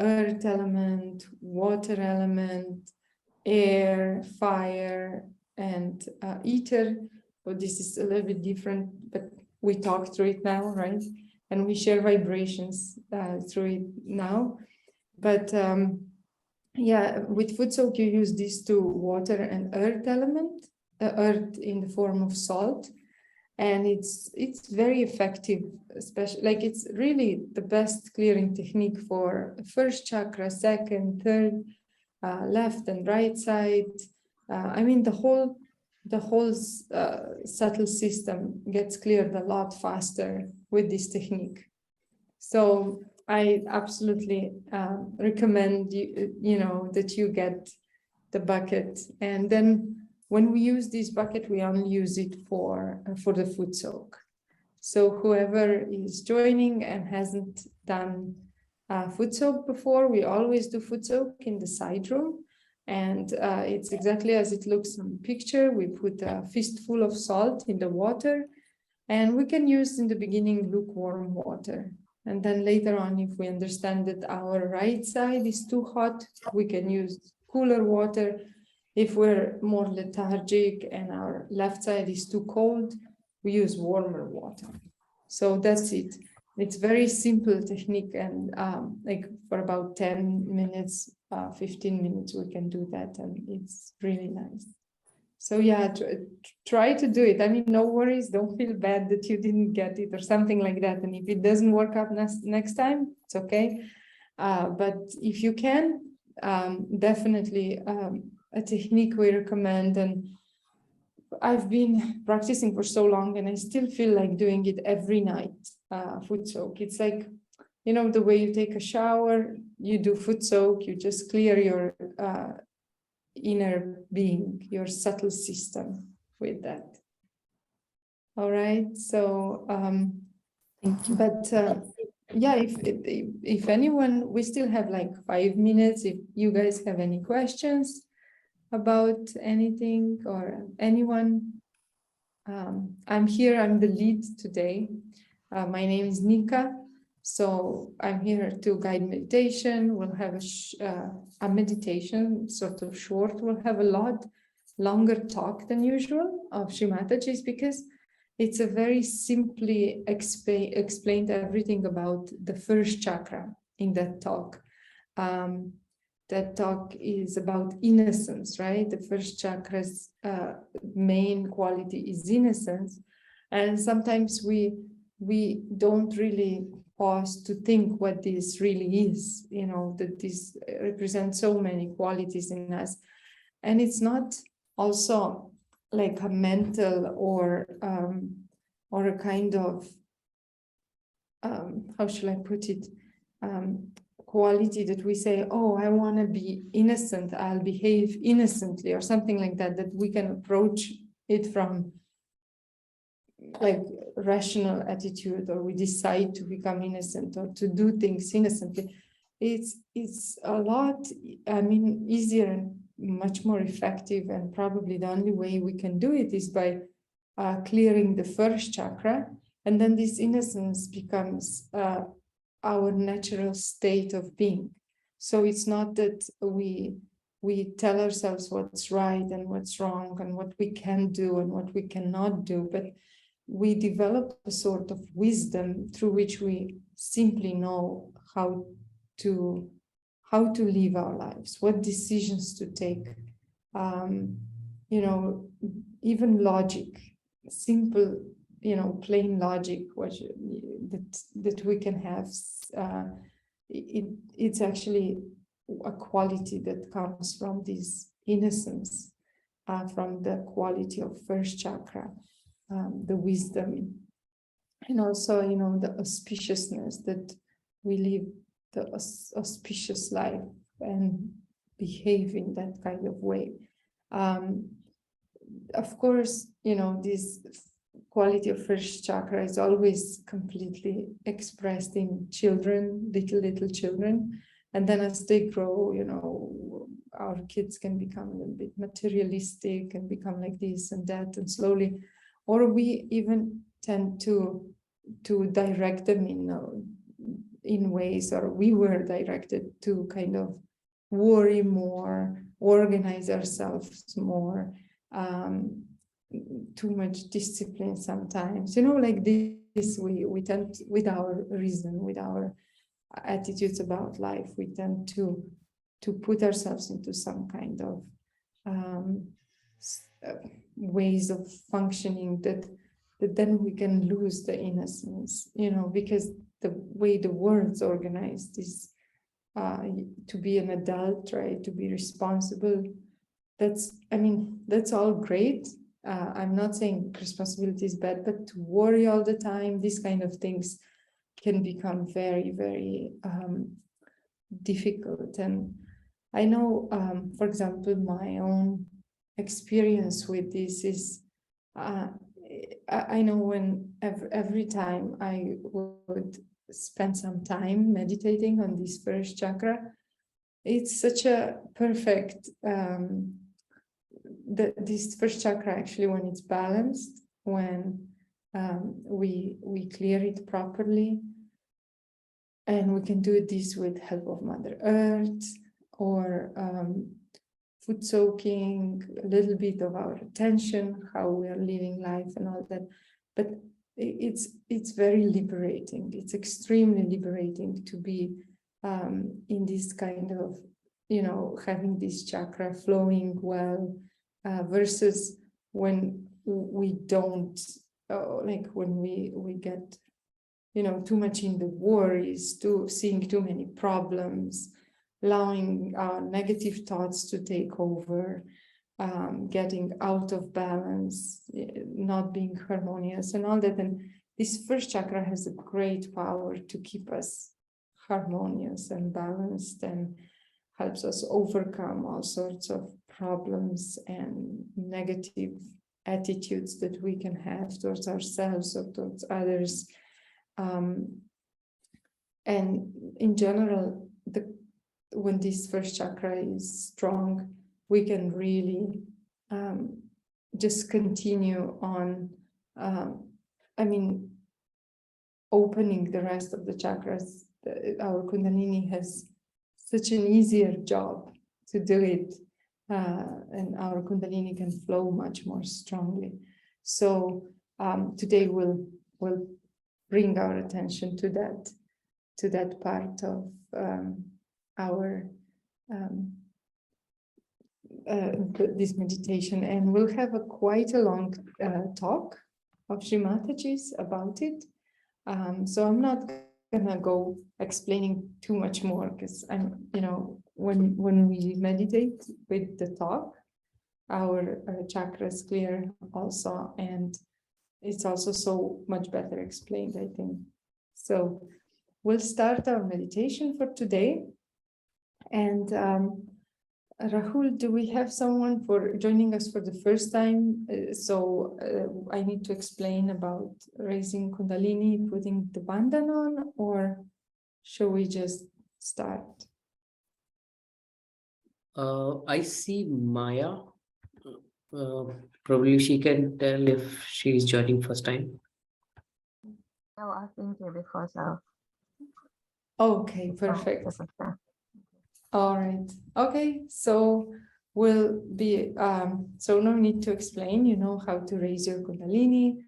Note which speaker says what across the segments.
Speaker 1: earth element, water element, air, fire, and ether. So this is a little bit different, but we talk through it now, right? And we share vibrations through it now. But yeah, with Footsoak, you use these two, water and earth element, earth in the form of salt. And it's very effective, especially like it's really the best clearing technique for first chakra, second, third, left and right side. I mean, the whole subtle system gets cleared a lot faster with this technique. So I absolutely recommend you that you get the bucket, and then when we use this bucket, we only use it for the Footsoak. So whoever is joining and hasn't done Footsoak before, we always do Footsoak in the side room, and it's exactly as it looks on the picture. We put a fistful of salt in the water, and we can use in the beginning lukewarm water. And then later on, if we understand that our right side is too hot, we can use cooler water. If we're more lethargic and our left side is too cold, we use warmer water. So that's it. It's very simple technique, and like for about 10 minutes, 15 minutes, we can do that, and it's really nice. So yeah, try to do it. I mean, no worries. Don't feel bad that you didn't get it or something like that. And if it doesn't work out next time, it's okay. But if you can, definitely a technique we recommend. And I've been practicing for so long, and I still feel like doing it every night, Footsoak. It's like, the way you take a shower, you do Footsoak, you just clear your inner being, your subtle system with that. All right, so
Speaker 2: thank you.
Speaker 1: But yeah, if anyone, we still have like 5 minutes. If you guys have any questions about anything or anyone, I'm here. I'm the lead today. My name is Nika. So I'm here to guide meditation. We'll have a meditation, sort of short. We'll have a lot longer talk than usual of Shri Mataji's, because it's a very simply explained everything about the first chakra in that talk. That talk is about innocence, right? The first chakra's main quality is innocence. And sometimes we don't really pause to think what this really is, that this represents so many qualities in us. And it's not also like a mental or a kind of, how should I put it, quality that we say, oh, I want to be innocent, I'll behave innocently, or something like that, that we can approach it from like rational attitude, or we decide to become innocent or to do things innocently. It's a lot, I mean, easier and much more effective, and probably the only way we can do it is by clearing the first chakra, and then this innocence becomes our natural state of being. So it's not that we tell ourselves what's right and what's wrong and what we can do and what we cannot do, but we develop a sort of wisdom through which we simply know how to live our lives, what decisions to take, even logic, simple, plain logic, that we can have. It's actually a quality that comes from this innocence, from the quality of first chakra, the wisdom, and also, the auspiciousness, that we live the auspicious life and behave in that kind of way. Of course, this quality of first chakra is always completely expressed in children, little children. And then as they grow, our kids can become a little bit materialistic and become like this and that, and slowly, or we even tend to direct them in ways, or we were directed to kind of worry more, organize ourselves more, too much discipline sometimes, like this, we tend, with our reason, with our attitudes about life, we tend to put ourselves into some kind of ways of functioning that then we can lose the innocence, because the way the world's organized is to be an adult, right? To be responsible. That's all great. I'm not saying responsibility is bad, but to worry all the time, these kind of things can become very, very difficult. And I know, for example, my own experience with this is, I know when every time I would spend some time meditating on this first chakra, it's such a perfect, this first chakra, actually, when it's balanced, when we clear it properly, and we can do this with help of Mother Earth, or foot soaking, a little bit of our attention, how we are living life and all that. But it's very liberating. It's extremely liberating to be in this kind of, having this chakra flowing well, versus when we don't, like when we get, too much in the worries, seeing too many problems, allowing our negative thoughts to take over, getting out of balance, not being harmonious and all that. And this first chakra has a great power to keep us harmonious and balanced, and helps us overcome all sorts of problems and negative attitudes that we can have towards ourselves or towards others. And in general, when this first chakra is strong, we can really just continue on, opening the rest of the chakras. Our Kundalini has such an easier job to do it, and our Kundalini can flow much more strongly. So today we'll bring our attention to that part of our this meditation, and we'll have quite a long talk of Sri Mataji's about it. So I'm not gonna go explaining too much more, because I'm, when we meditate with the talk, our chakras clear also, and it's also so much better explained, I think. So we'll start our meditation for today. And Rahul, do we have someone for joining us for the first time? I need to explain about raising Kundalini, putting the bandhan on, or shall we just start?
Speaker 3: I see Maya. Probably she can tell if she is joining first time.
Speaker 2: No, I've been here before, so.
Speaker 1: Okay, perfect. All right. Okay, so we'll be, so no need to explain, you know how to raise your Kundalini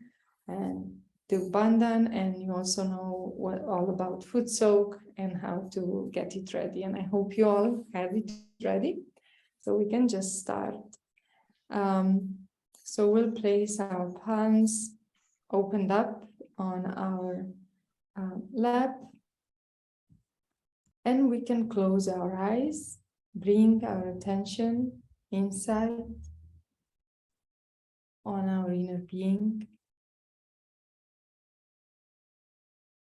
Speaker 1: and do bandhan, and you also know all about Footsoak and how to get it ready. And I hope you all have it ready, so we can just start. So we'll place our palms opened up on our lap. And we can close our eyes, bring our attention inside on our inner being.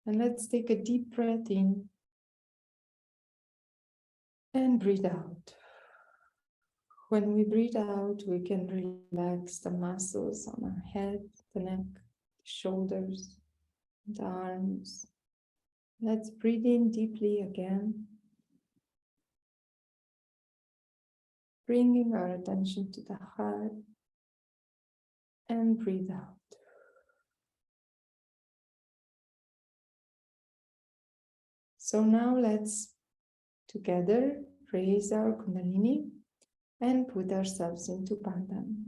Speaker 1: And let's take a deep breath in and breathe out. When we breathe out, we can relax the muscles on our head, the neck, the shoulders, the arms. Let's breathe in deeply again, bringing our attention to the heart, and breathe out. So now let's together raise our Kundalini and put ourselves into Bandhan.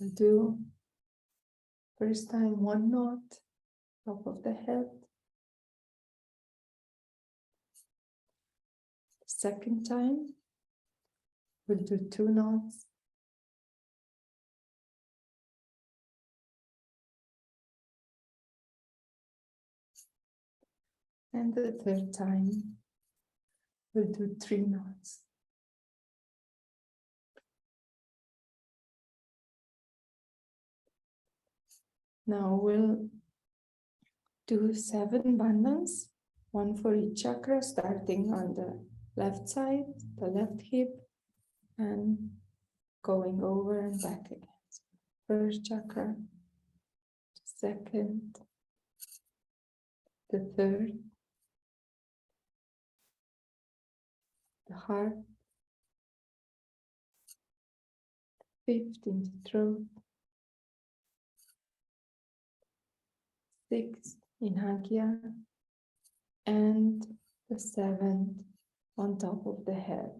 Speaker 1: We'll do first time 1 knot, top of the head. Second time, we'll do 2 knots. And the third time, we'll do 3 knots. Now we'll do 7 bandhans, 1 for each chakra, starting on the left side, the left hip, and going over and back again. First chakra, second, the third, the heart, fifth in the throat, sixth in Hagya, and the 7th on top of the head.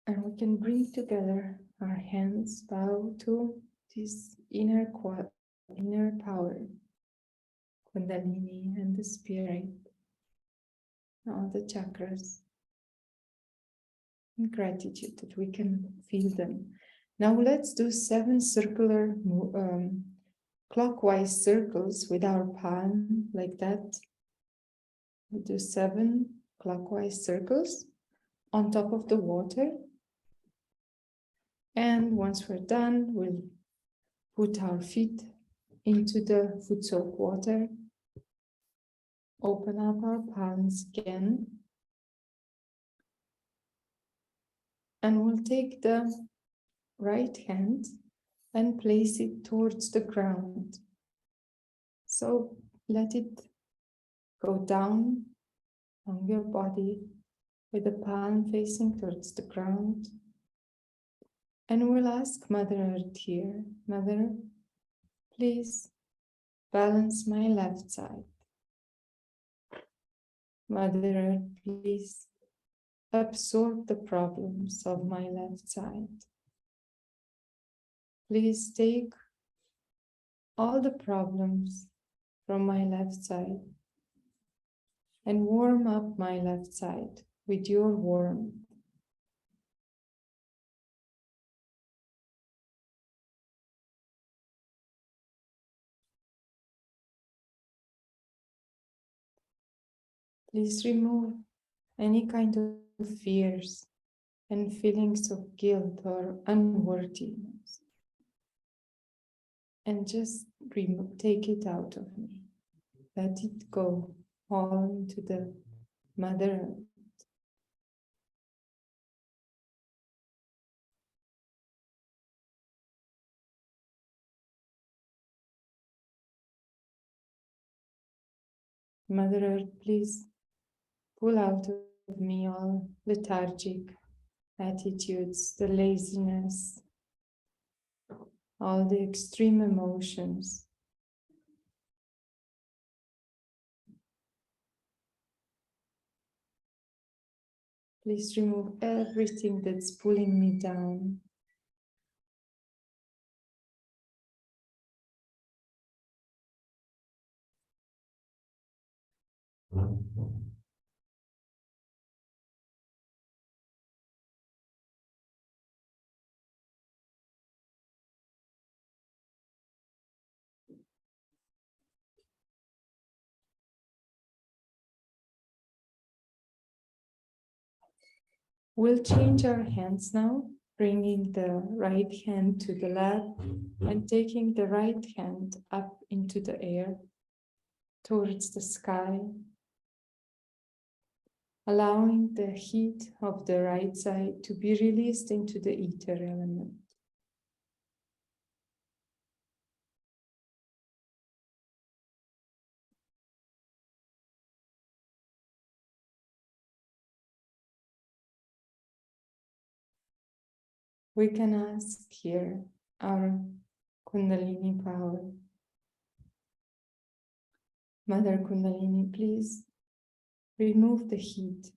Speaker 1: And we can bring together our hands, bow to this inner power, Kundalini and the spirit, all the chakras, in gratitude that we can feel them. Now let's do 7 circular clockwise circles with our palm like that. We'll do 7 clockwise circles on top of the water. And once we're done, we'll put our feet into the Footsoak water. Open up our palms again. And we'll take the right hand and place it towards the ground. So let it go down on your body with the palm facing towards the ground. And we'll ask Mother Earth here, Mother, please balance my left side. Mother Earth, please absorb the problems of my left side. Please take all the problems from my left side and warm up my left side with your warmth. Please remove any kind of fears and feelings of guilt or unworthiness. And just take it out of me. Let it go all into the Mother Earth. Mother Earth, please pull out of me all lethargic attitudes, the laziness, all the extreme emotions. Please remove everything that's pulling me down. We'll change our hands now, bringing the right hand to the lap and taking the right hand up into the air towards the sky, allowing the heat of the right side to be released into the ether element. We can ask here our Kundalini power Mother Kundalini, please remove the heat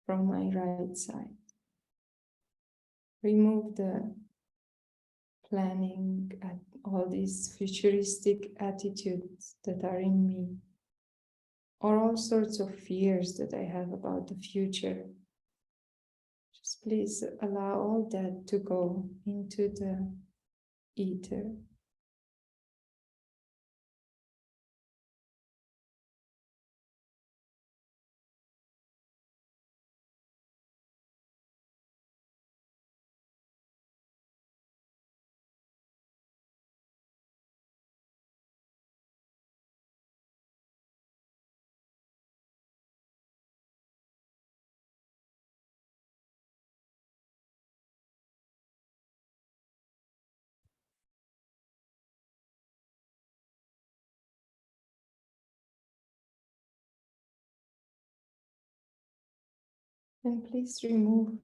Speaker 1: from my right side. Remove the planning and all these futuristic attitudes that are in me, or all sorts of fears that I have about the future. Just please allow all that to go into the ether. And please remove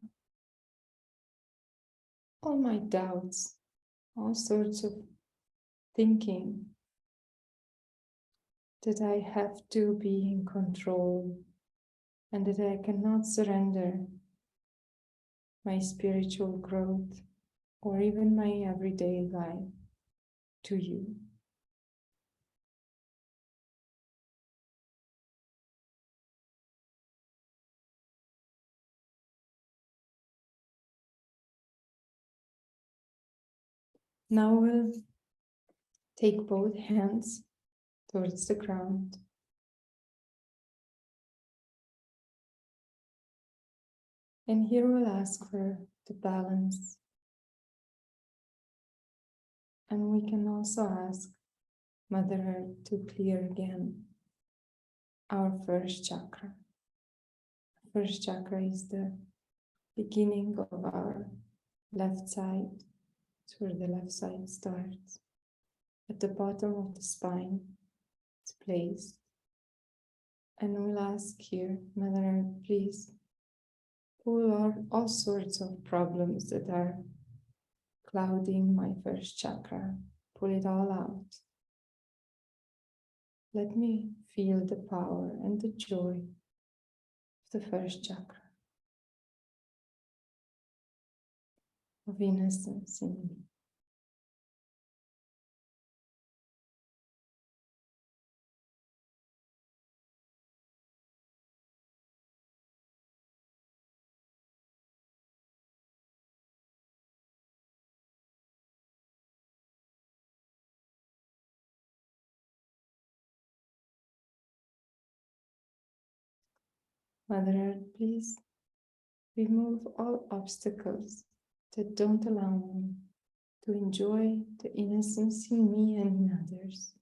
Speaker 1: all my doubts, all sorts of thinking that I have to be in control and that I cannot surrender my spiritual growth or even my everyday life to you. Now we'll take both hands towards the ground. And here we'll ask for the balance. And we can also ask Mother Earth to clear again our first chakra. First chakra is the beginning of our left side. It's where the left side starts. At the bottom of the spine, it's placed. And we'll ask here, Mother Earth, please pull all sorts of problems that are clouding my first chakra. Pull it all out. Let me feel the power and the joy of the first chakra, of innocence in me. Mother Earth, please remove all obstacles that don't allow me to enjoy the innocence in me and in others.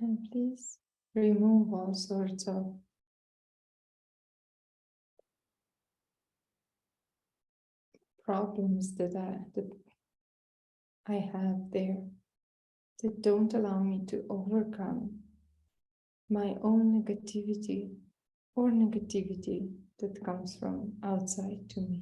Speaker 1: And please remove all sorts of problems that I have there that don't allow me to overcome my own negativity or negativity that comes from outside to me.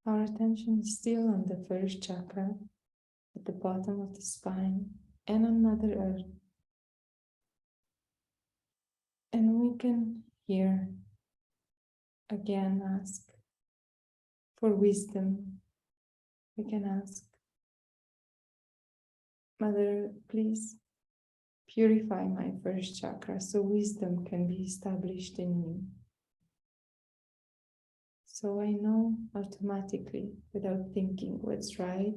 Speaker 1: Our attention is still on the first chakra at the bottom of the spine and on Mother Earth. And we can here again ask for wisdom. We can ask, Mother, please purify my first chakra so wisdom can be established in me. So I know automatically, without thinking, what's right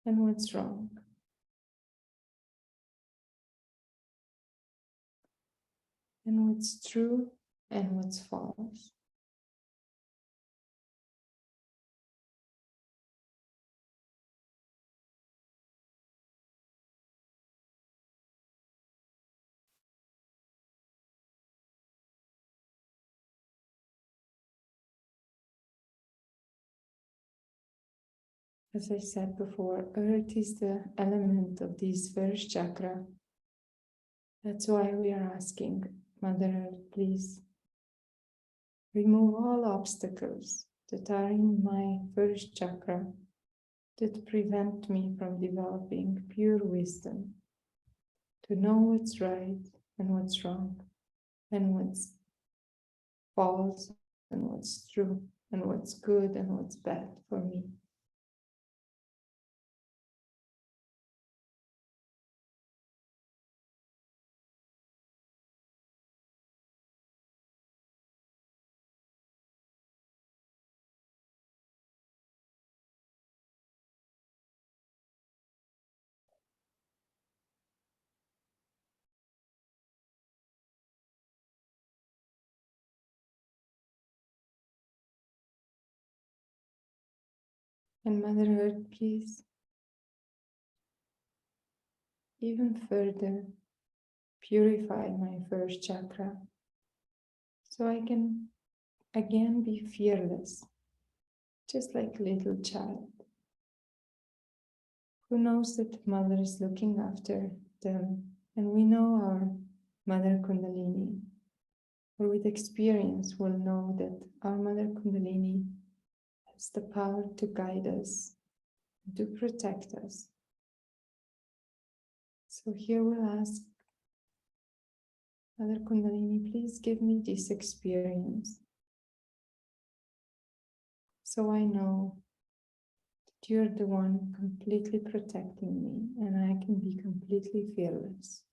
Speaker 1: and what's wrong. and what's true and what's false. As I said before, earth is the element of this first chakra. That's why we are asking, Mother Earth, please remove all obstacles that are in my first chakra that prevent me from developing pure wisdom, to know what's right and what's wrong, and what's false and what's true, and what's good and what's bad for me. And Mother Earth, please, even further purify my first chakra so I can again be fearless, just like a little child who knows that Mother is looking after them. And we know our Mother Kundalini, or with experience will know that our Mother Kundalini has the power to guide us, to protect us. So here we'll ask, Mother Kundalini, please give me this experience so I know that you're the one completely protecting me and I can be completely fearless.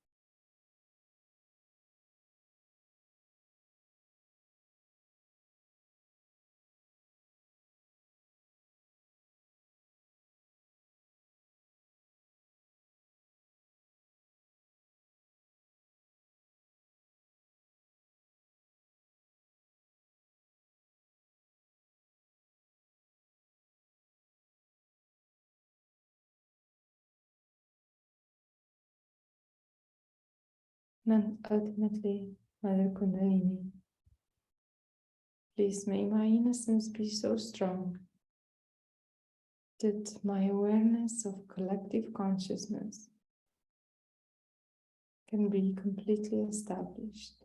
Speaker 1: And ultimately, Mother Kundalini, please may my innocence be so strong that my awareness of collective consciousness can be completely established.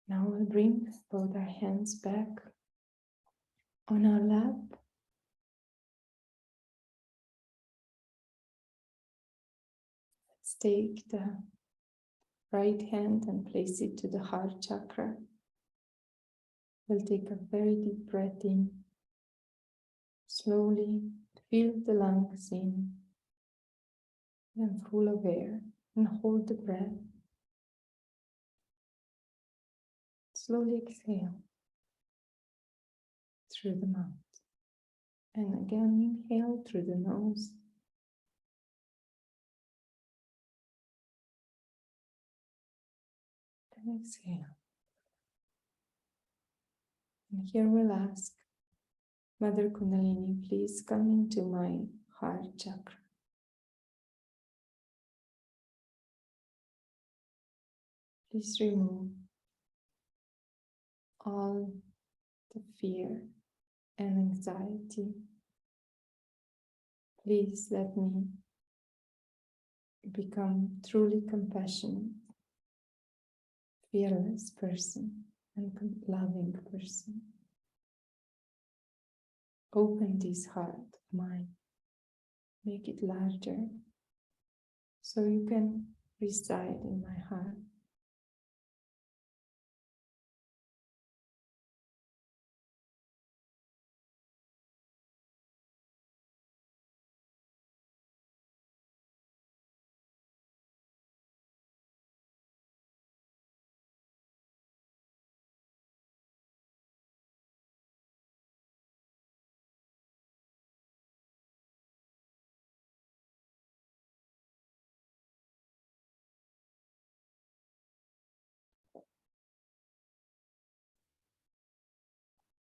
Speaker 1: Now we'll bring both our hands back on our lap. Let's take the right hand and place it to the heart chakra. We'll take a very deep breath in. Slowly fill the lungs in and full of air, and hold the breath. Slowly exhale through the mouth. And again, inhale through the nose. And exhale. And here we'll ask, Mother Kundalini, please come into my heart chakra. Please remove all the fear and anxiety. Please let me become truly compassionate, fearless person and loving person. Open this heart of mine, make it larger, So you can reside in my heart.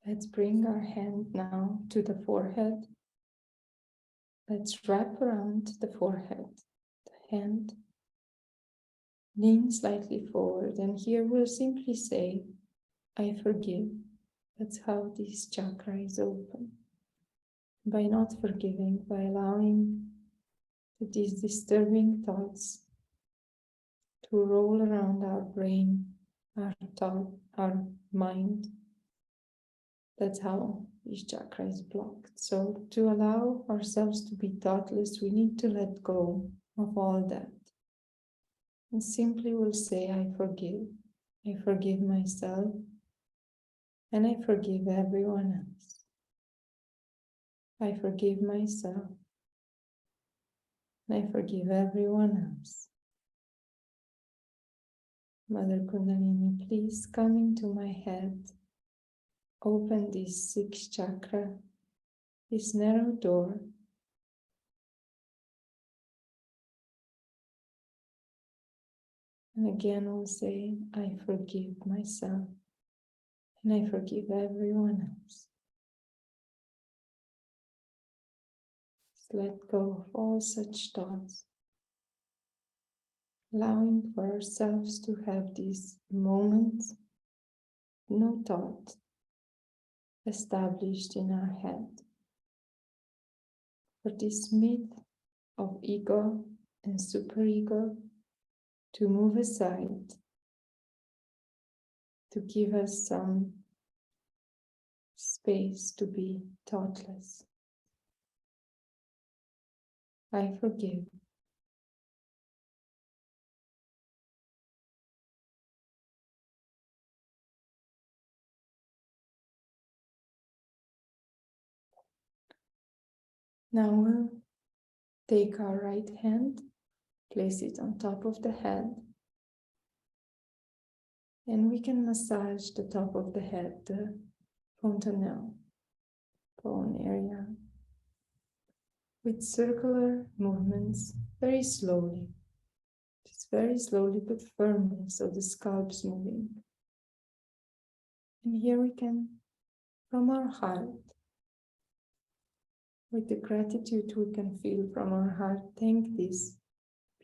Speaker 1: Let's bring our hand now to the forehead. Let's wrap around the forehead. The hand lean slightly forward, and here we'll simply say, I forgive. That's how this chakra is open. By not forgiving, by allowing these disturbing thoughts to roll around our brain, our thought, our mind. That's how this chakra is blocked. So to allow ourselves to be thoughtless, we need to let go of all that. And simply will say, I forgive. I forgive myself. And I forgive everyone else. I forgive myself. And I forgive everyone else. Mother Kundalini, please come into my head. Open this sixth chakra, this narrow door. And again we'll say, I forgive myself. And I forgive everyone else. Just let go of all such thoughts. Allowing for ourselves to have these moments, no thought established in our head. For this myth of ego and superego to move aside, to give us some space to be thoughtless. I forgive. Now we'll take our right hand, place it on top of the head, and we can massage the top of the head, the fontanelle, bone area, with circular movements, very slowly. Just very slowly but firmly, so the scalp's moving. And here we can, from our heart, with the gratitude we can feel from our heart, thank this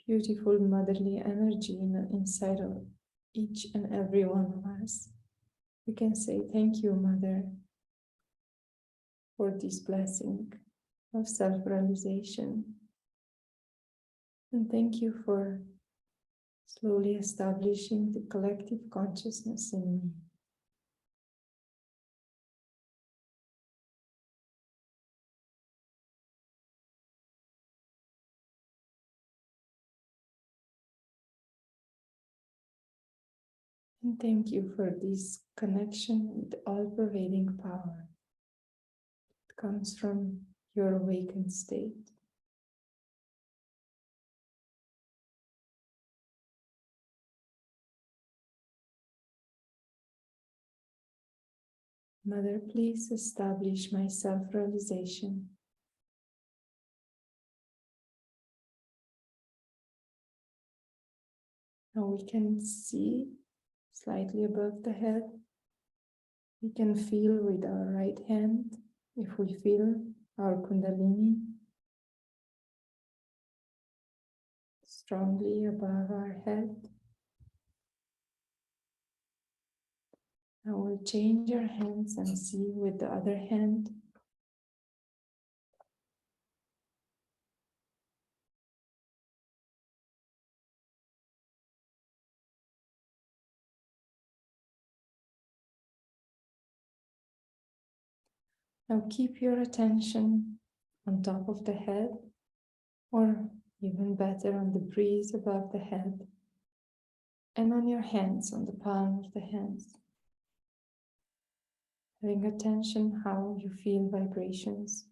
Speaker 1: beautiful motherly energy inside of each and every one of us. We can say, thank you, Mother, for this blessing of self-realization. And thank you for slowly establishing the collective consciousness in me. And thank you for this connection with all-pervading power. It comes from your awakened state. Mother, please establish my self-realization. Now we can see slightly above the head. We can feel with our right hand, if we feel our Kundalini strongly above our head. Now we'll change our hands and see with the other hand. Now keep your attention on top of the head, or Even better on the breeze above the head and on your hands, on the palm of the hands. Having attention how you feel vibrations.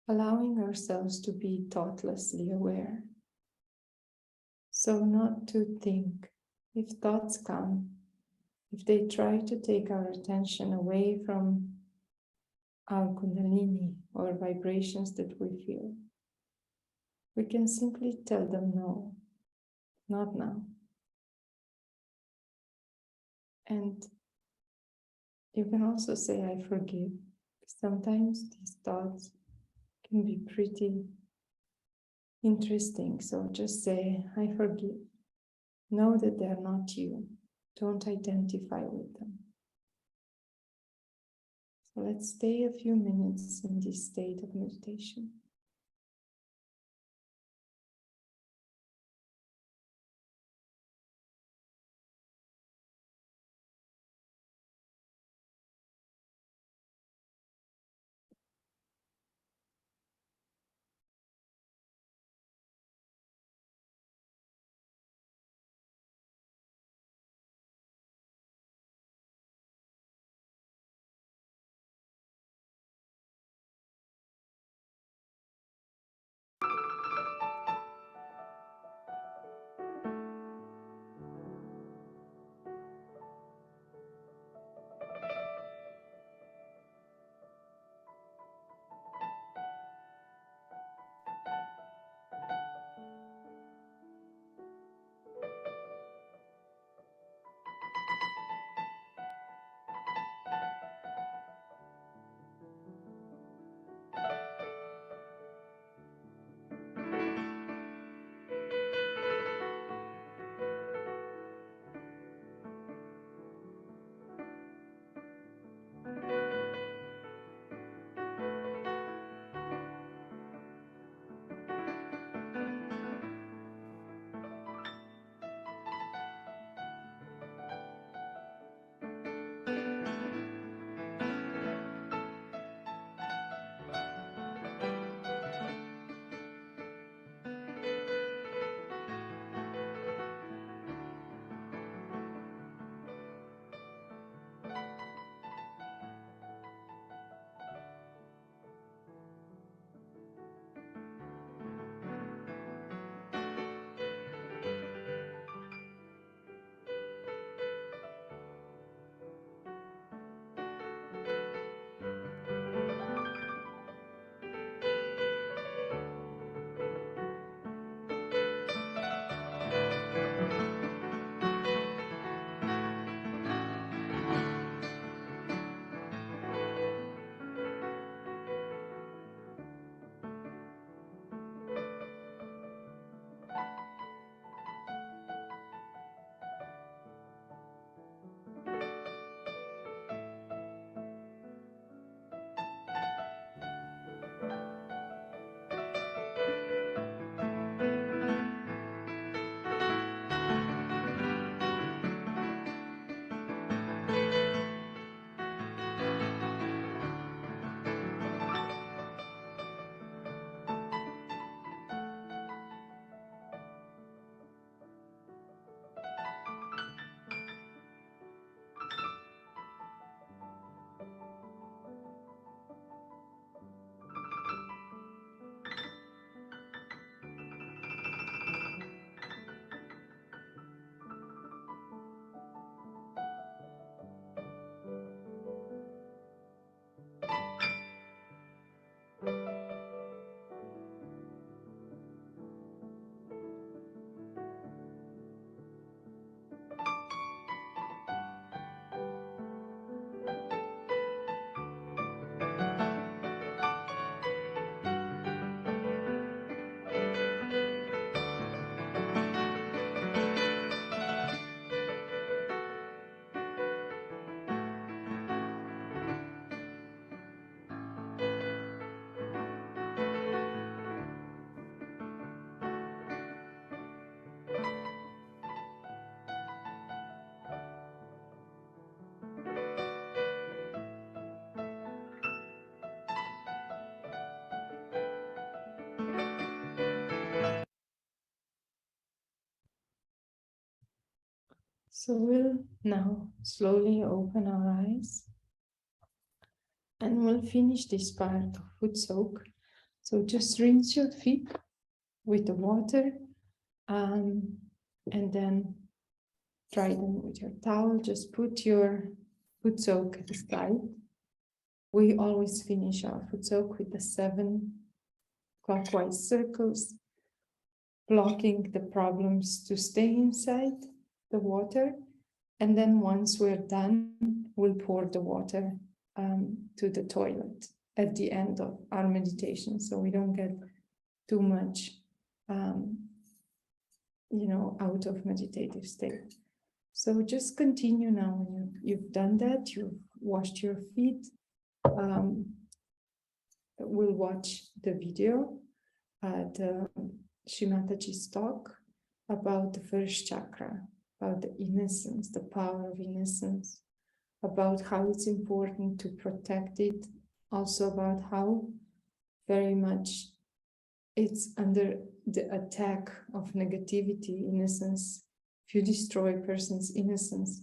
Speaker 1: Allowing ourselves to be thoughtlessly aware. So not to think. If thoughts come, if they try to take our attention away from our Kundalini or vibrations that we feel, we can simply tell them no, not now. And you can also say, I forgive. Sometimes these thoughts can be pretty interesting. So just say, I forgive. Know that they're not you. Don't identify with them. So let's stay a few minutes in this state of meditation. So we'll now slowly open our eyes and we'll finish this part of Footsoak. So just rinse your feet with the water and then dry them with your towel. Just put your Footsoak at the side. We always finish our Footsoak with the 7 clockwise circles, blocking the problems to stay inside the water. And then once we're done, we'll pour the water to the toilet at the end of our meditation, so we don't get too much, out of meditative state. So just continue now. When you've done that, you've washed your feet. We'll watch the video, the Shimataji's talk about the first chakra, about the innocence, the power of innocence, about how it's important to protect it, also about how very much it's under the attack of negativity, innocence. If you destroy a person's innocence,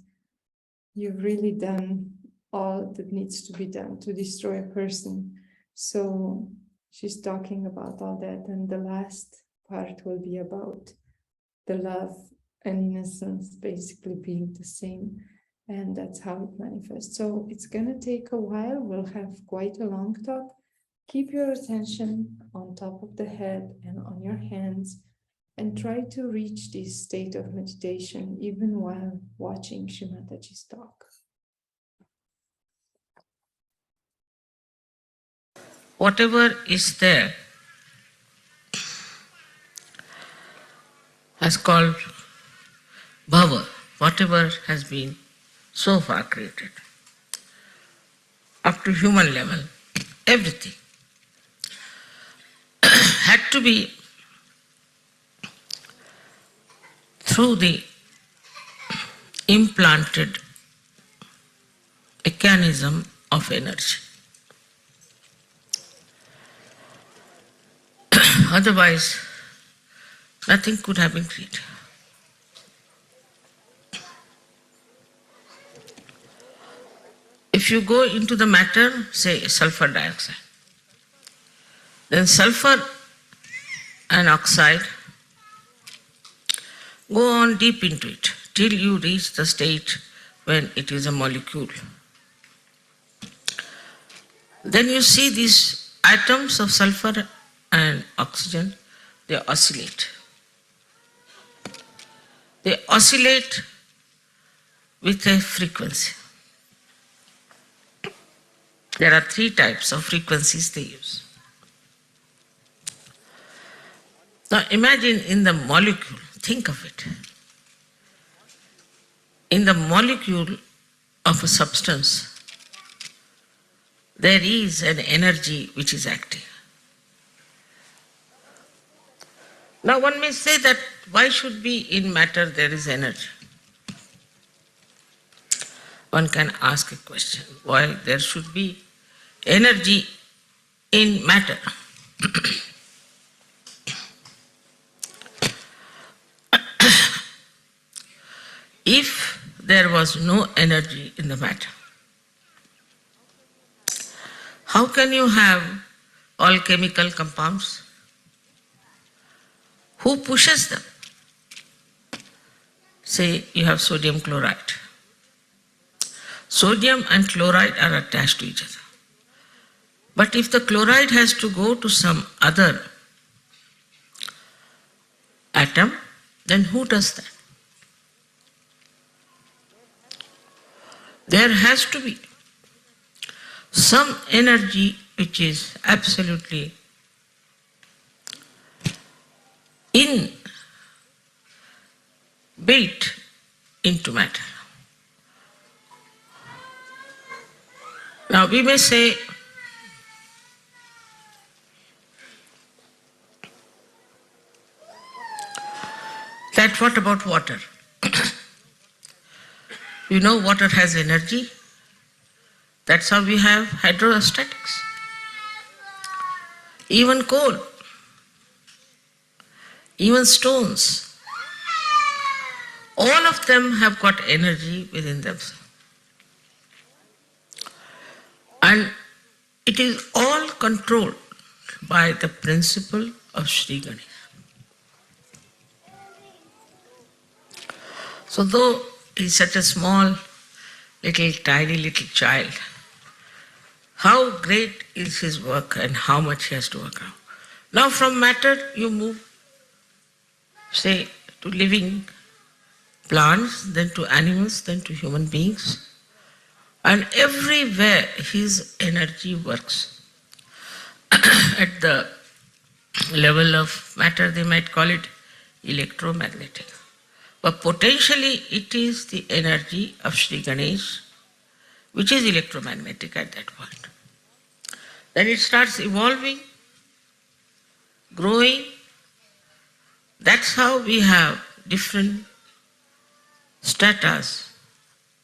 Speaker 1: you've really done all that needs to be done to destroy a person. So she's talking about all that, and the last part will be about the love and innocence basically being the same, and that's how it manifests. So it's gonna take a while. We'll have quite a long talk. Keep your attention on top of the head and on your hands, and try to reach this state of meditation even while watching Shimataji's talk.
Speaker 4: Whatever is there has called bhava, whatever has been so far created, up to human level, everything had to be through the implanted mechanism of energy. Otherwise, nothing could have been created. If you go into the matter, say sulfur dioxide, then sulfur and oxide go on deep into it till you reach the state when it is a molecule. Then you see these atoms of sulfur and oxygen, they oscillate. They oscillate with a frequency. There are 3 types of frequencies they use. Now imagine in the molecule, think of it. In the molecule of a substance, there is an energy which is acting. Now one may say that why should be in matter there is energy? One can ask a question, why there should be energy in matter? If there was no energy in the matter, how can you have all chemical compounds? Who pushes them? Say you have sodium chloride. Sodium and chloride are attached to each other. But if the chloride has to go to some other atom, then who does that? There has to be some energy which is absolutely built into matter. Now we may say, that what about water? You know water has energy. That's how we have hydrostatics. Even coal, even stones, all of them have got energy within themselves. And it is all controlled by the principle of Sri Ganesh. So though he's such a small, tiny little child, how great is his work and how much he has to work out. Now from matter you move, say, to living plants, then to animals, then to human beings. And everywhere his energy works. At the level of matter, they might call it electromagnetic. But potentially it is the energy of Sri Ganesh, which is electromagnetic at that point. Then it starts evolving, growing. That's how we have different stratas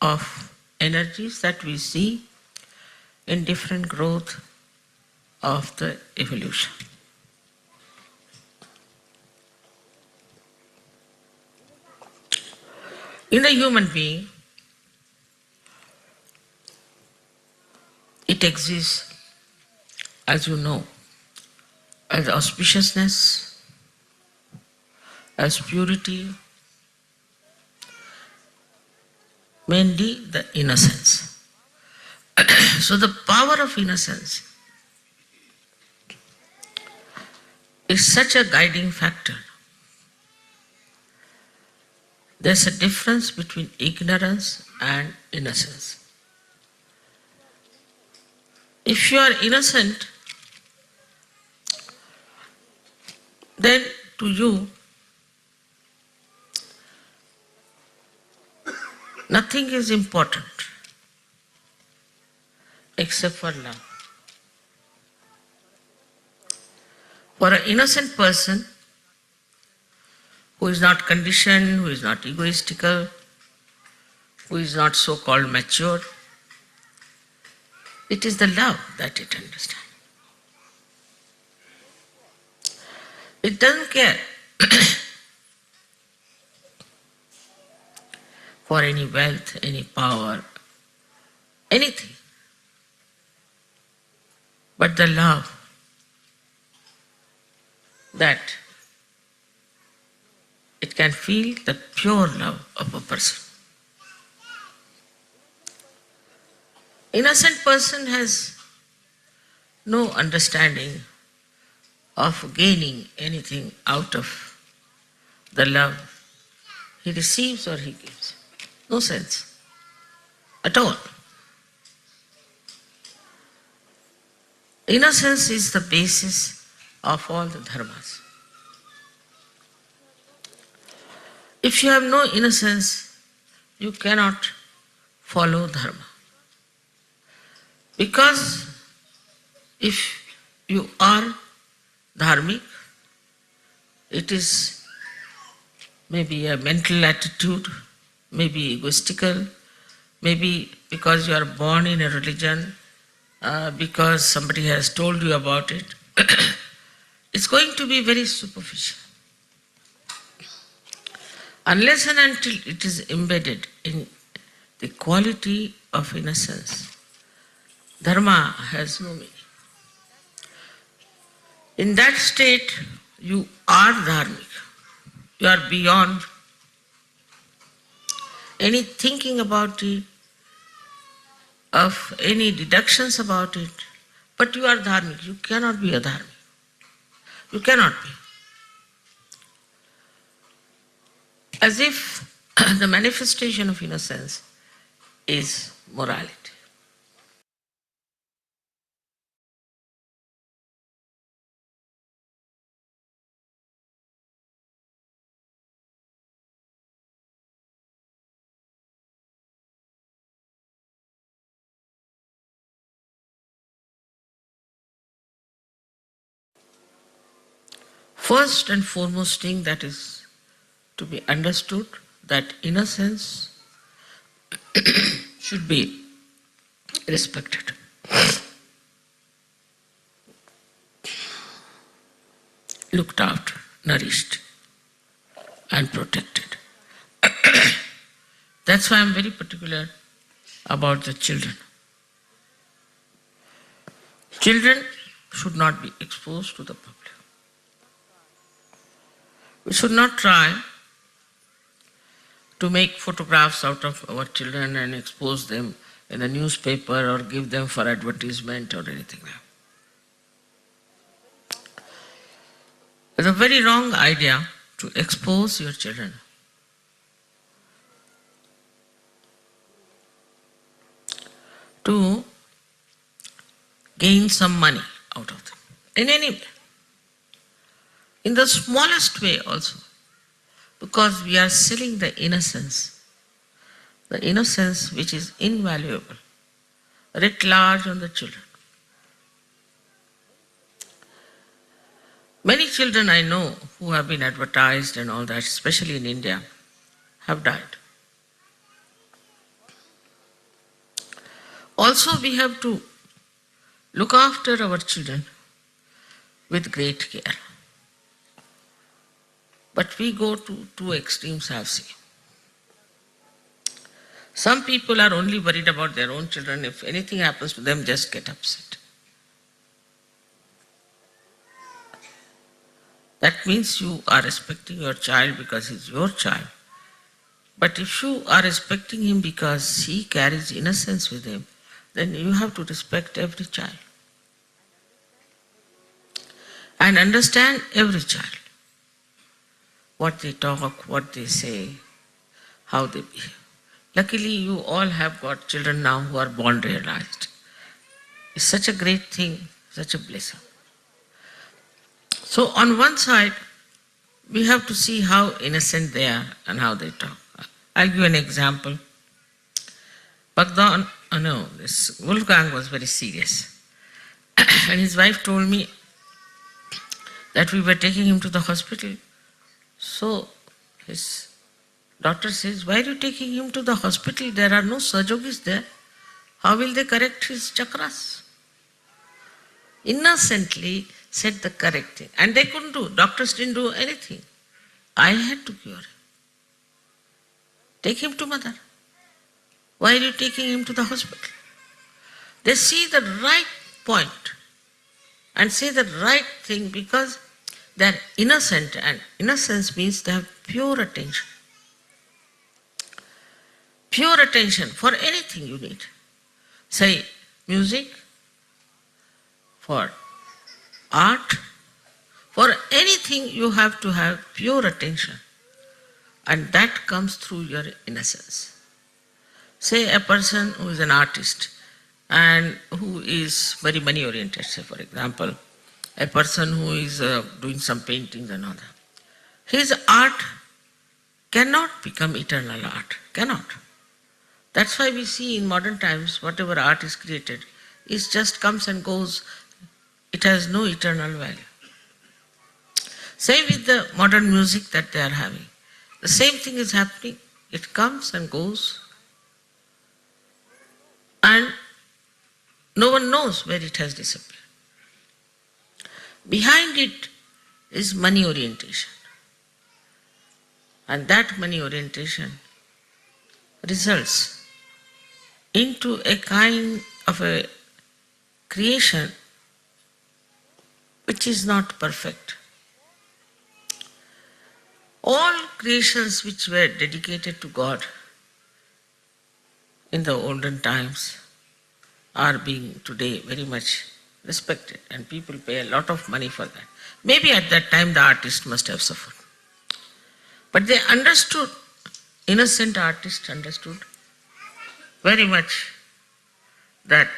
Speaker 4: of energies that we see in different growth of the evolution. In a human being, it exists, as you know, as auspiciousness, as purity, mainly the innocence. So the power of innocence is such a guiding factor. There's a difference between ignorance and innocence. If you are innocent, then to you, nothing is important except for love. For an innocent person who is not conditioned, who is not egoistical, who is not so-called mature, it is the love that it understands. It doesn't care for any wealth, any power, anything, but the love that it can feel, the pure love of a person. Innocent person has no understanding of gaining anything out of the love he receives or he gives. No sense at all. Innocence is the basis of all the dharmas. If you have no innocence, you cannot follow dharma. Because if you are dharmic, it is maybe a mental attitude, maybe egoistical, maybe because you are born in a religion, because somebody has told you about it. It's going to be very superficial. Unless and until it is embedded in the quality of innocence, dharma has no meaning. In that state, you are dharmic. You are beyond any thinking about it, of any deductions about it, but you are dharmic. You cannot be a dharmic. You cannot be. As if the manifestation of innocence is morality. First and foremost thing that is to be understood, that innocence should be respected. Looked after, nourished and protected. That's why I'm very particular about the children. Children should not be exposed to the public. We should not try to make photographs out of our children and expose them in the newspaper or give them for advertisement or anything like that. It's a very wrong idea to expose your children. To gain some money out of them, in any way. In the smallest way also, because we are selling the innocence which is invaluable, writ large on the children. Many children I know who have been advertised and all that, especially in India, have died. Also, we have to look after our children with great care. But we go to two extremes, I've seen. Some people are only worried about their own children. If anything happens to them, just get upset. That means you are respecting your child because he's your child. But if you are respecting him because he carries innocence with him, then you have to respect every child. And understand every child. What they talk, what they say, how they behave. Luckily, you all have got children now who are born realized. It's such a great thing, such a blessing. So on one side, we have to see how innocent they are and how they talk. I'll give you an example. This Wolfgang was very serious. And his wife told me that we were taking him to the hospital. So his daughter says, why are you taking him to the hospital? There are no surgeons there. How will they correct his chakras? Innocently said the correct thing. And they couldn't do. Doctors didn't do anything. I had to cure him. Take him to mother. Why are you taking him to the hospital? They see the right point and say the right thing because they are innocent, and innocence means they have pure attention. Pure attention for anything you need. Say music, for art, for anything you have to have pure attention. And that comes through your innocence. Say a person who is an artist and who is very money oriented, say for example, a person who is doing some paintings and all that. His art cannot become eternal art, cannot. That's why we see in modern times, whatever art is created, it just comes and goes. It has no eternal value. Same with the modern music that they are having. The same thing is happening. It comes and goes. And no one knows where it has disappeared. Behind it is money orientation. And that money orientation results into a kind of a creation which is not perfect. All creations which were dedicated to God in the olden times are being today very much respected, and people pay a lot of money for that. Maybe at that time the artist must have suffered. But they understood, innocent artists understood very much that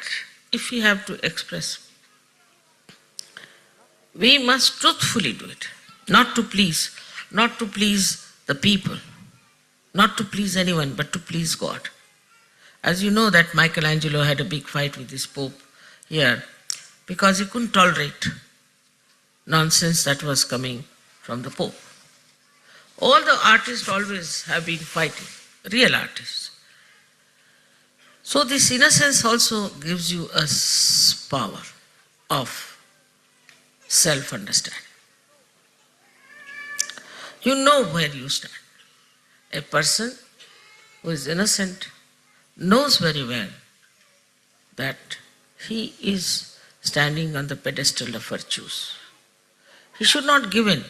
Speaker 4: if we have to express, we must truthfully do it, not to please the people, not to please anyone, but to please God. As you know that Michelangelo had a big fight with this Pope here because he couldn't tolerate nonsense that was coming from the Pope. All the artists always have been fighting, real artists. So this innocence also gives you a power of self-understanding. You know where you stand. A person who is innocent knows very well that he is standing on the pedestal of virtues. He should not give in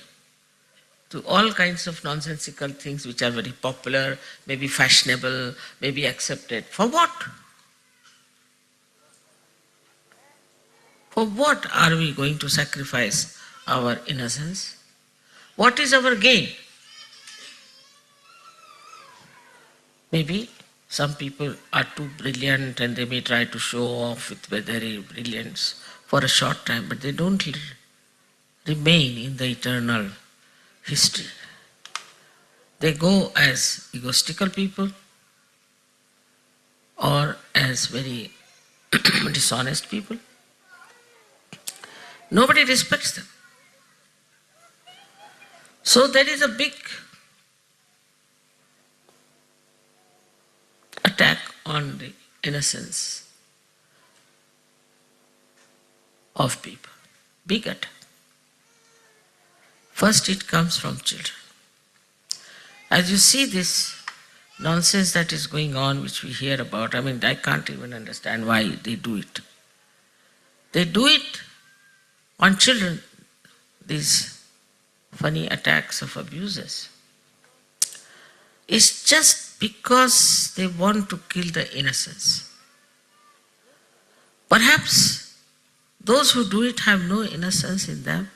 Speaker 4: to all kinds of nonsensical things which are very popular, maybe fashionable, maybe accepted. For what? For what are we going to sacrifice our innocence? What is our gain? Maybe some people are too brilliant and they may try to show off with their brilliance for a short time, but they don't remain in the eternal history. They go as egotistical people or as very dishonest people. Nobody respects them. So there is a big attack on the innocence of people. Big attack. First it comes from children. As you see this nonsense that is going on, which we hear about, I can't even understand why they do it. They do it on children, these funny attacks of abusers. It's just because they want to kill the innocence. Perhaps those who do it have no innocence in them,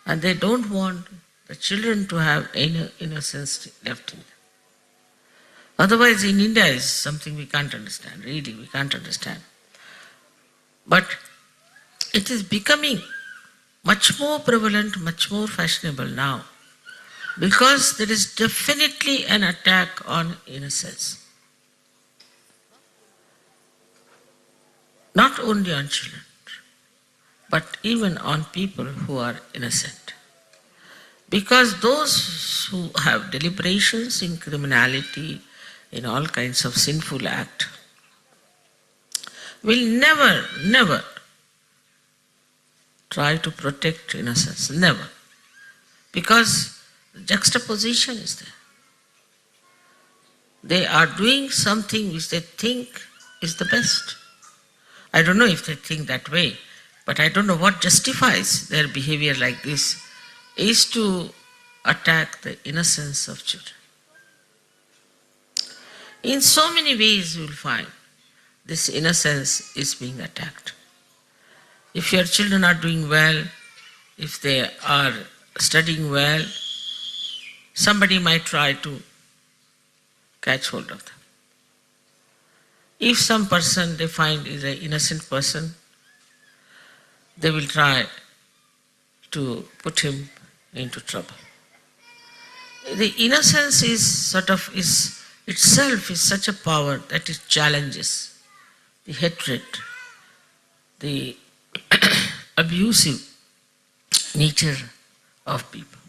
Speaker 4: and they don't want the children to have any innocence left in them. Otherwise, in India is something we can't understand, really we can't understand. But it is becoming much more prevalent, much more fashionable now, because there is definitely an attack on innocence. Not only on children, but even on people who are innocent. Because those who have deliberations in criminality, in all kinds of sinful act, will never try to protect innocence, never. Because juxtaposition is there. They are doing something which they think is the best. I don't know if they think that way, but I don't know what justifies their behavior like this, is to attack the innocence of children. In so many ways you will find this innocence is being attacked. If your children are doing well, if they are studying well, somebody might try to catch hold of them. If some person they find is an innocent person, they will try to put him into trouble. The innocence is itself is such a power that it challenges the hatred, the abusive nature of people.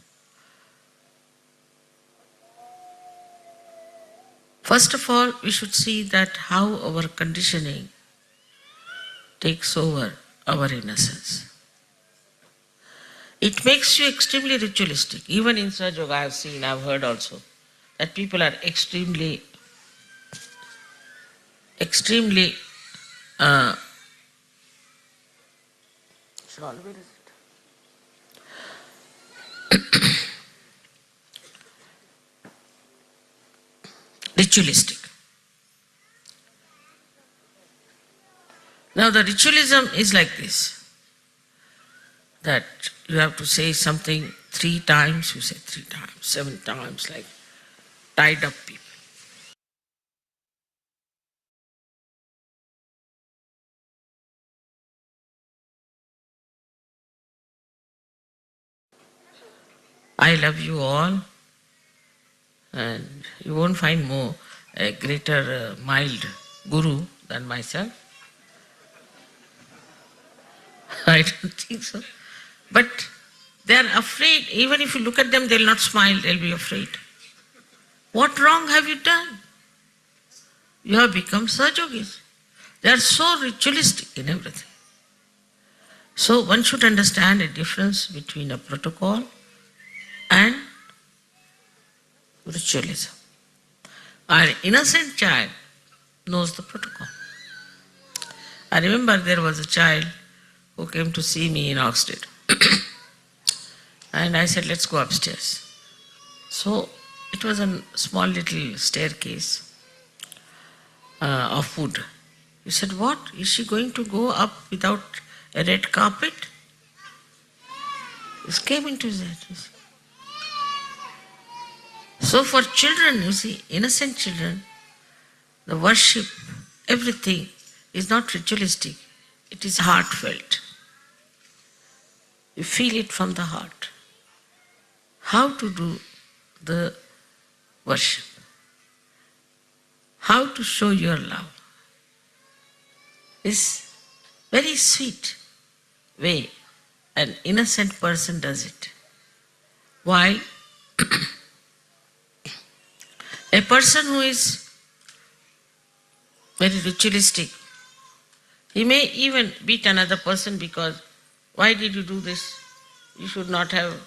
Speaker 4: First of all, we should see that how our conditioning takes over our innocence. It makes you extremely ritualistic. Even in Sahaja Yoga I have seen, I have heard also, that people are extremely ritualistic. Now the ritualism is like this, that you have to say something 3 times, you say 3 times, 7 times, like tied up people. I love you all, and you won't find a greater mild guru than myself. I don't think so. But they are afraid. Even if you look at them, they'll not smile, they'll be afraid. What wrong have you done? You have become Sahajogis. They are so ritualistic in everything. So one should understand a difference between a protocol and ritualism. An innocent child knows the protocol. I remember there was a child who came to see me in Oxted. And I said, let's go upstairs. So it was a small little staircase of wood. He said, what? Is she going to go up without a red carpet? This came into his head. You see. So for children, you see, innocent children, the worship, everything is not ritualistic. It is heartfelt. You feel it from the heart. How to do the worship. How to show your love is very sweet way an innocent person does it. While a person who is very ritualistic, he may even beat another person because, why did you do this? You should not have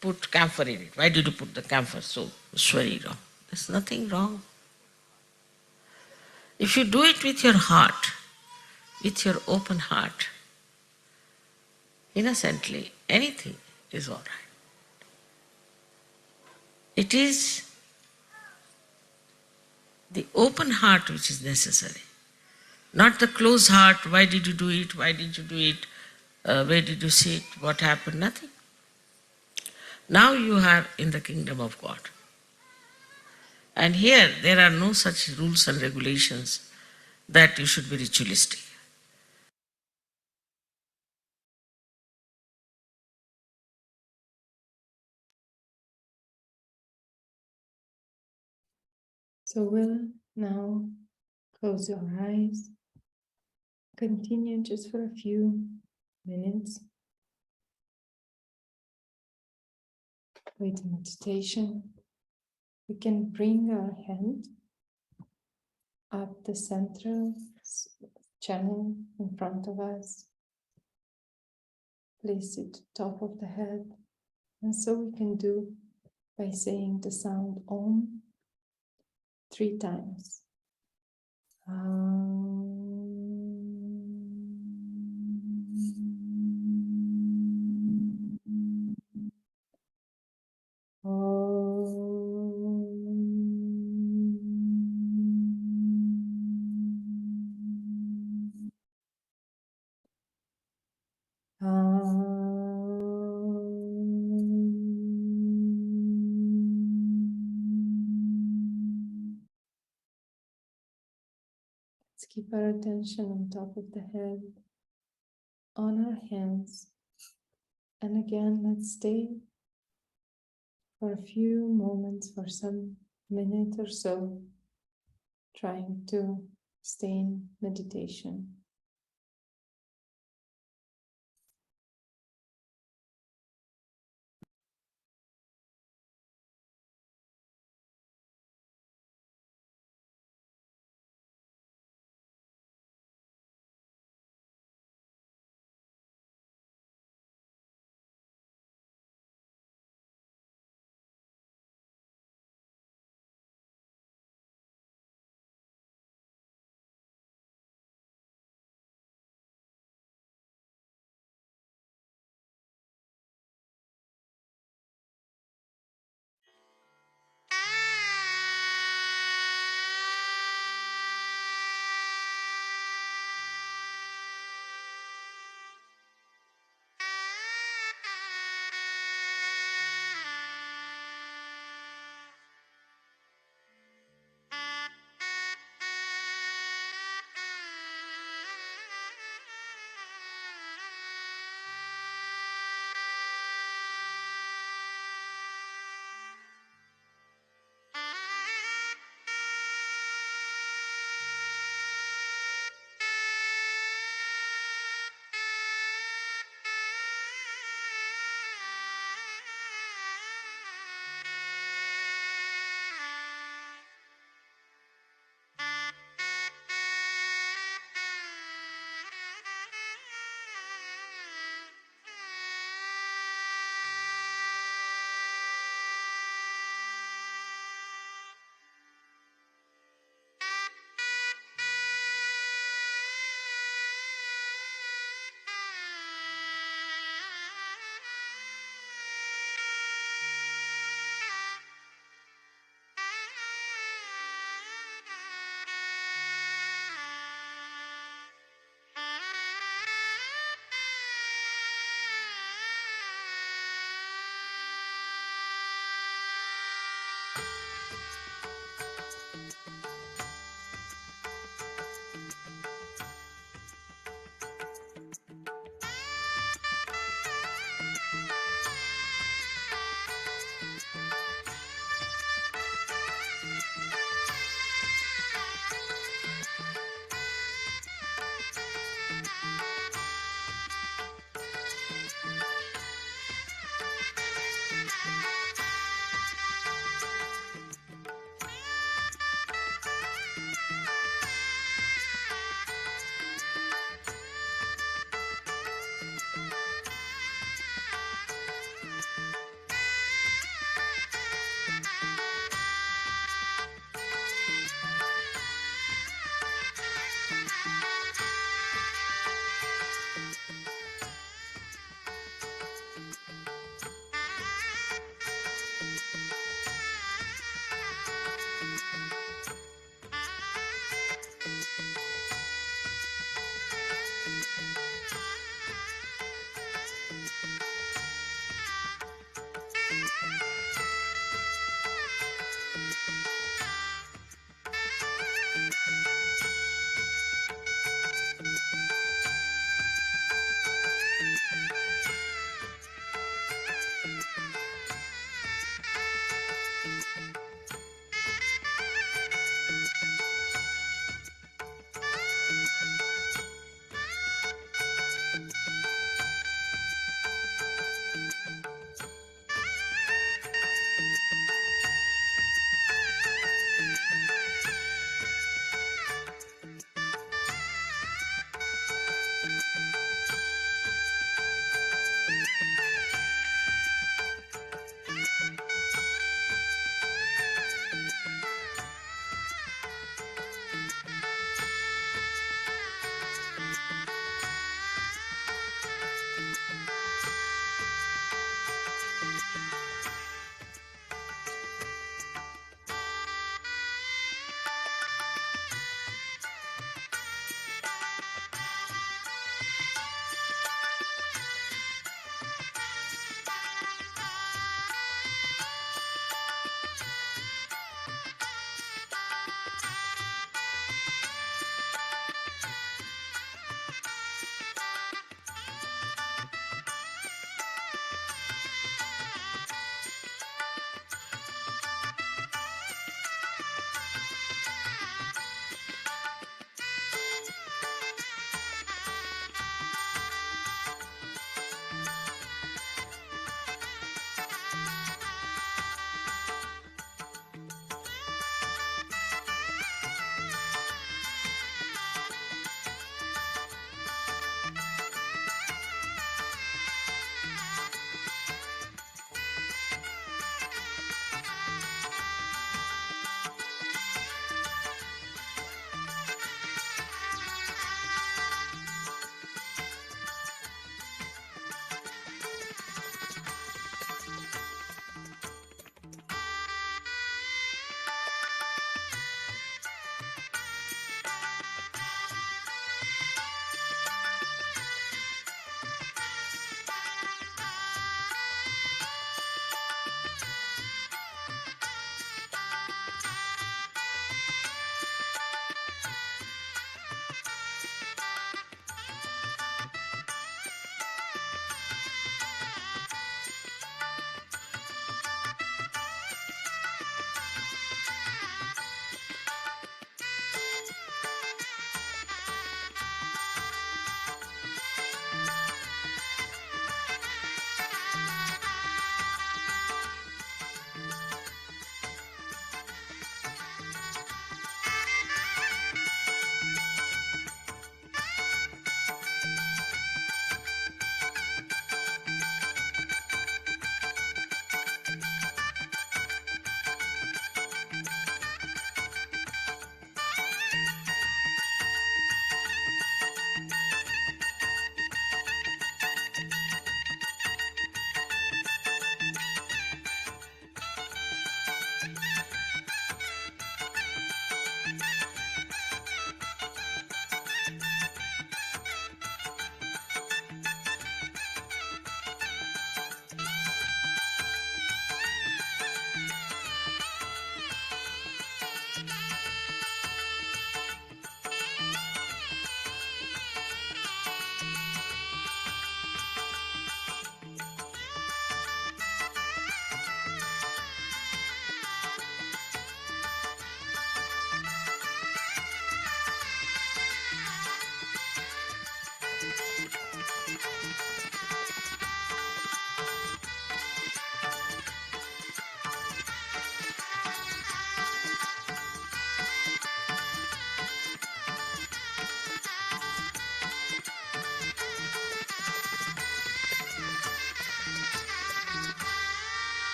Speaker 4: put camphor in it. Why did you put the camphor? So it's very wrong. There's nothing wrong. If you do it with your heart, with your open heart, innocently, anything is all right. It is the open heart which is necessary, not the closed heart. Why did you do it? Why did you do it? Where did you see it? What happened? Nothing. Now you are in the kingdom of God. And here there are no such rules and regulations that you should be ritualistic.
Speaker 1: So we'll now close your eyes. Continue just for a few minutes with meditation. We can bring our hand up the central channel in front of us. Place it top of the head. And so we can do by saying the sound Om 3 times. Let's keep our attention on top of the head, on our hands. And again, let's stay for a few moments, for some minute or so, trying to stay in meditation.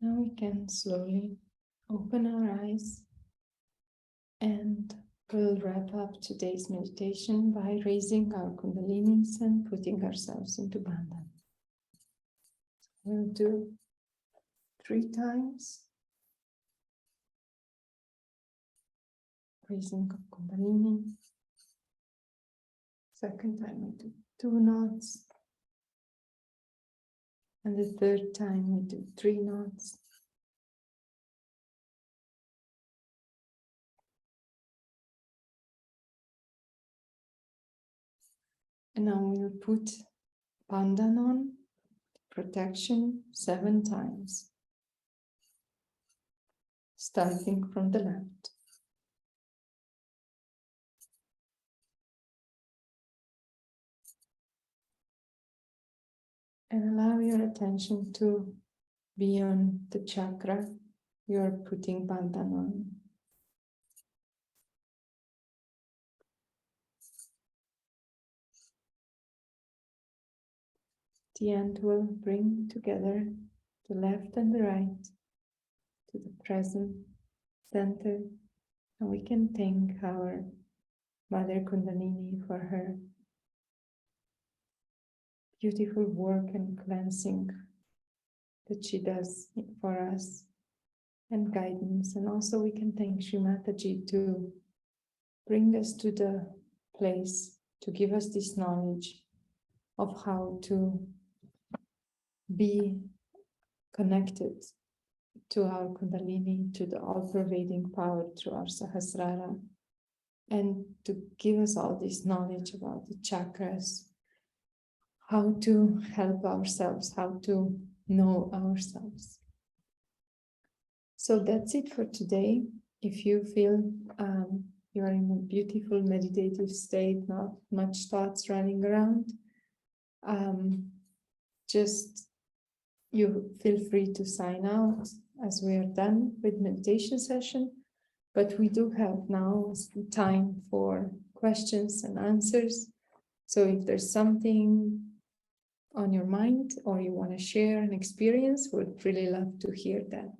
Speaker 1: Now we can slowly open our eyes and we'll wrap up today's meditation by raising our Kundalinis and putting ourselves into Bandha. We'll do 3 times. Raising of Kundalini. Second time we do 2 knots. And the third time we do 3 knots. And now we'll put Bandhan on, protection 7 times. Starting from the left. And allow your attention to be on the chakra you're putting Bandhan on. The end will bring together the left and the right to the present center, and we can thank our Mother Kundalini for her beautiful work and cleansing that she does for us and guidance. And also we can thank Shri Mataji to bring us to the place, to give us this knowledge of how to be connected to our Kundalini, to the all-pervading power through our Sahasrara, and to give us all this knowledge about the chakras, how to help ourselves, how to know ourselves. So that's it for today. If you feel you are in a beautiful meditative state, not much thoughts running around, just you feel free to sign out as we are done with meditation session. But we do have now time for questions and answers. So if there's something on your mind or you want to share an experience, we'd really love to hear that.